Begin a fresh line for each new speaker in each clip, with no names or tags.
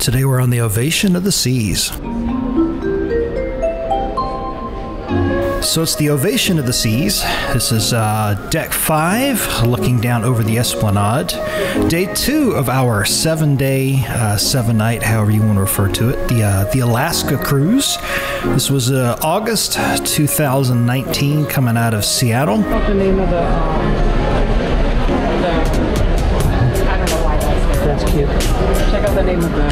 Today we're on the Ovation of the Seas. So it's the Ovation of the Seas. This is deck 5, looking down over the Esplanade. Day 2 of our 7-day, 7-night, however you want to refer to it, the Alaska cruise. This was August 2019, coming out of Seattle.
What's the name of the I don't know why that's there.
That's cute.
Check out the name of the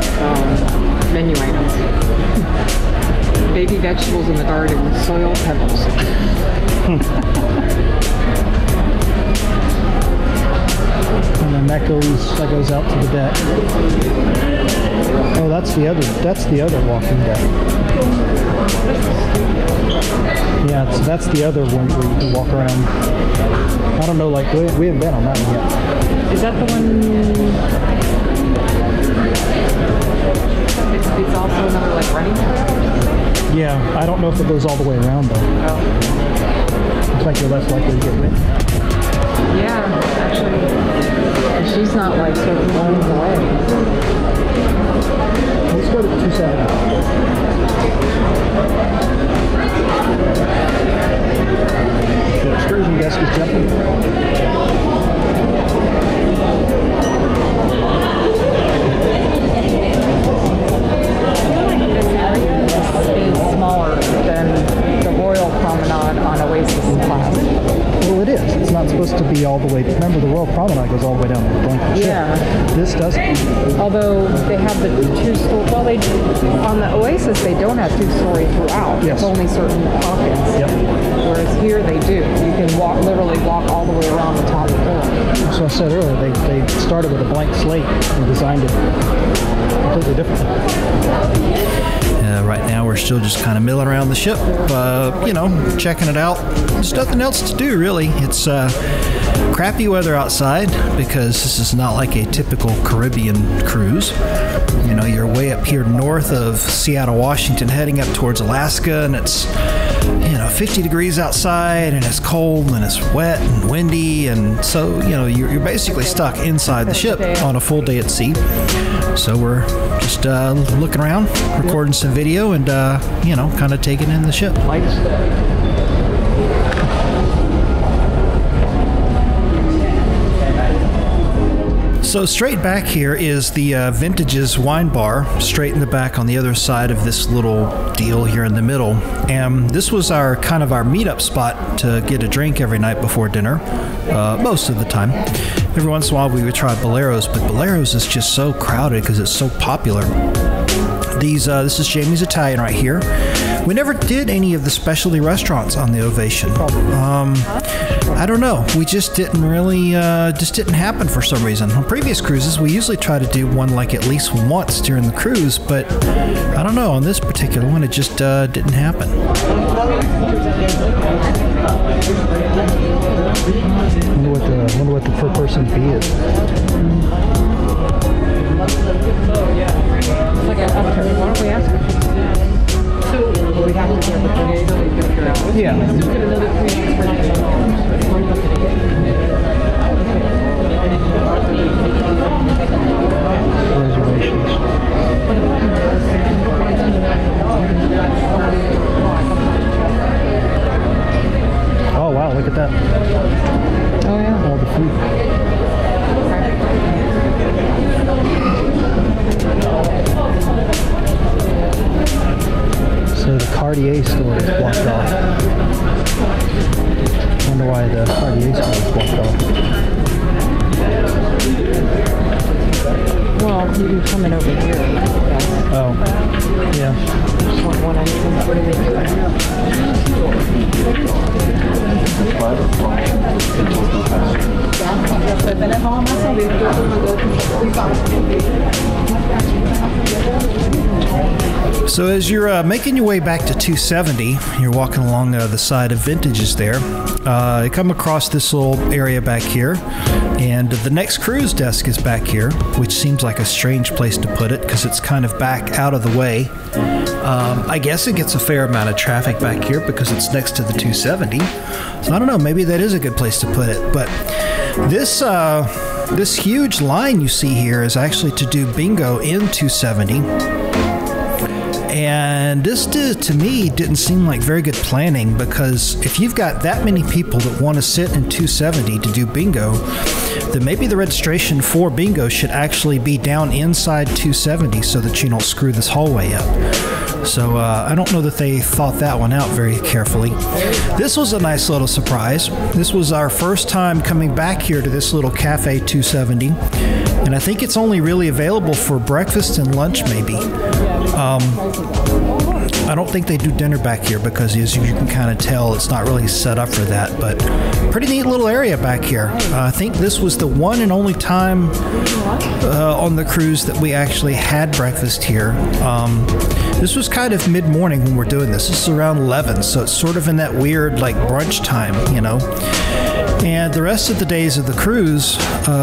menu items. Baby vegetables in the garden with soil pebbles.
And then that goes out to the deck. Oh, that's the other walking deck. Yeah, so that's the other one where you can walk around. I don't know, like we haven't been on that one yet.
Is that the one? It's also another like running trail?
Yeah, I don't know if it goes all the way around though.
Oh.
Looks like you're less likely to get wet.
Yeah, actually, she's not like sort of blowing away.
Let's go to 270. The excursion desk is jumping.
Smaller than the Royal Promenade on Oasis class.
Well, it is. It's not supposed to be all the way. Remember, the Royal Promenade goes all the way down the blanket ship.
Yeah.
This doesn't.
Although they have the two-story. Well, they on the Oasis they don't have two-story throughout.
Yes.
It's only certain pockets.
Yep.
Whereas here they do. You can literally walk all the way around the top floor.
So I said earlier, they started with a blank slate and designed it completely differently. Right now we're still just kind of milling around the ship, you know, checking it out. There's nothing else to do really. It's crappy weather outside because this is not like a typical Caribbean cruise. You know, you're way up here north of Seattle, Washington, heading up towards Alaska, and it's, you know, 50 degrees outside, and it's cold, and it's wet and windy, and so, you know, you're basically stuck inside the ship on a full day at sea. So we're just looking around, recording some video, and, you know, kind of taking in the ship. So straight back here is the Vintage's wine bar, straight in the back on the other side of this little deal here in the middle. And this was our kind of our meetup spot to get a drink every night before dinner, most of the time. Every once in a while we would try Bolero's, but Bolero's is just so crowded because it's so popular. This is Jamie's Italian right here. We never did any of the specialty restaurants on the Ovation. I don't know. We just didn't really, just didn't happen for some reason. On previous cruises, we usually try to do one like at least once during the cruise, but I don't know. On this particular one, it just didn't happen. Wonder what the per person fee is.
It's like an upturn. Why don't we ask her? So we have to get the
Yeah. Reservations. Oh wow, look at that.
Oh yeah.
All the food. So the Cartier store is blocked off. Wonder why the Cartier store is blocked off.
Well, you can come in over here.
Oh, yeah.
Just want one entrance. What do they
So as you're making your way back to 270, you're walking along the side of Vintages there. You come across this little area back here, and the next cruise desk is back here, which seems like a strange place to put it because it's kind of back out of the way. I guess it gets a fair amount of traffic back here because it's next to the 270. So I don't know, maybe that is a good place to put it. But this huge line you see here is actually to do bingo in 270. And this, to me, didn't seem like very good planning, because if you've got that many people that want to sit in 270 to do bingo, then maybe the registration for bingo should actually be down inside 270 so that you don't screw this hallway up. So I don't know that they thought that one out very carefully. This was a nice little surprise. This was our first time coming back here to this little Cafe 270, and I think it's only really available for breakfast and lunch maybe. I don't think they do dinner back here because, as you can kind of tell, it's not really set up for that, but pretty neat little area back here. I think this was the one and only time on the cruise that we actually had breakfast here. This was kind of mid-morning when we're doing this. This is around 11, so it's sort of in that weird like brunch time, you know. And the rest of the days of the cruise,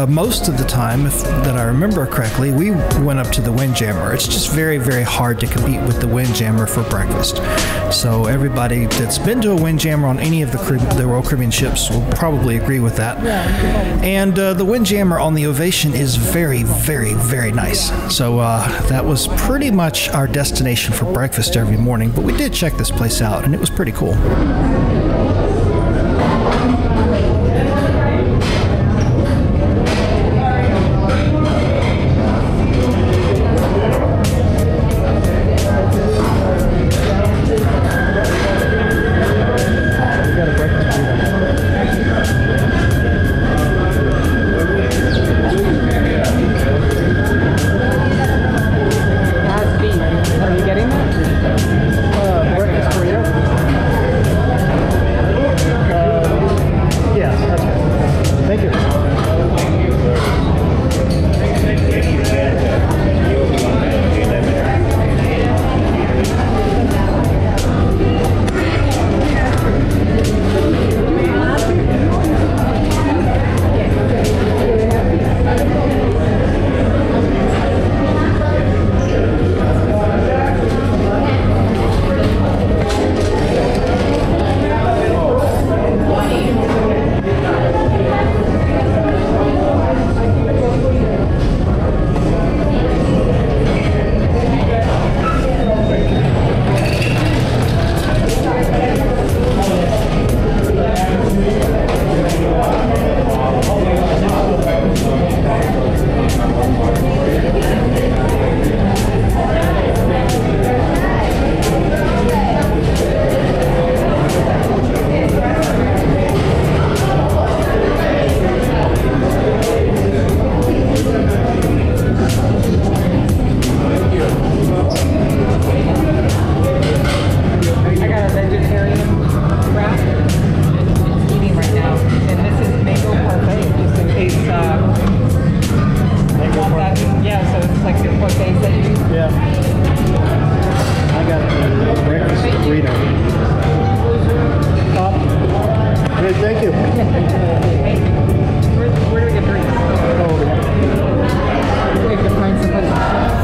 most of the time, if that I remember correctly, we went up to the Windjammer. It's just very, very hard to compete with the Windjammer for breakfast. So everybody that's been to a Windjammer on any of the Royal Caribbean ships will probably agree with that. And the Windjammer on the Ovation is very, very, very nice. So that was pretty much our destination for breakfast every morning. But we did check this place out, and it was pretty cool.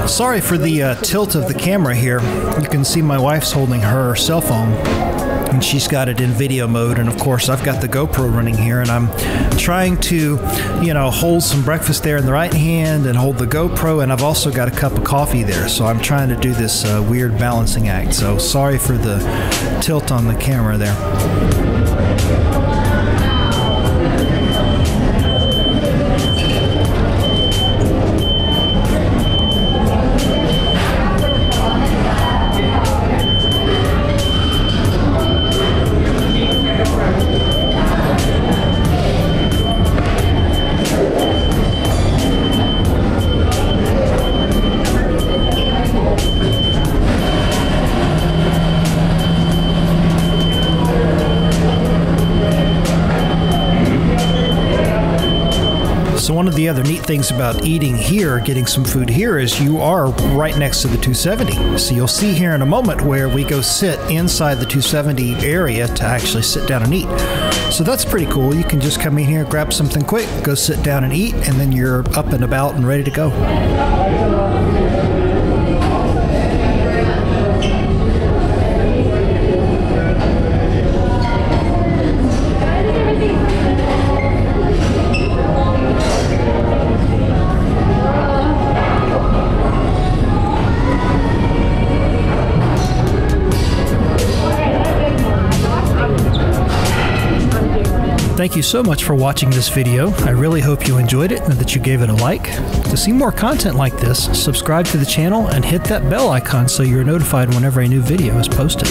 Sorry for the tilt of the camera here. You can see my wife's holding her cell phone, and she's got it in video mode, and of course I've got the GoPro running here, and I'm trying to, you know, hold some breakfast there in the right hand and hold the GoPro, and I've also got a cup of coffee there, so I'm trying to do this weird balancing act. So sorry for the tilt on the camera there. the other neat things about eating here, getting some food here, is you are right next to the 270. So you'll see here in a moment where we go sit inside the 270 area to actually sit down and eat. So that's pretty cool. You can just come in here, grab something quick, go sit down and eat, and then you're up and about and ready to go. Thank you so much for watching this video. I really hope you enjoyed it and that you gave it a like. To see more content like this, subscribe to the channel and hit that bell icon so you're notified whenever a new video is posted.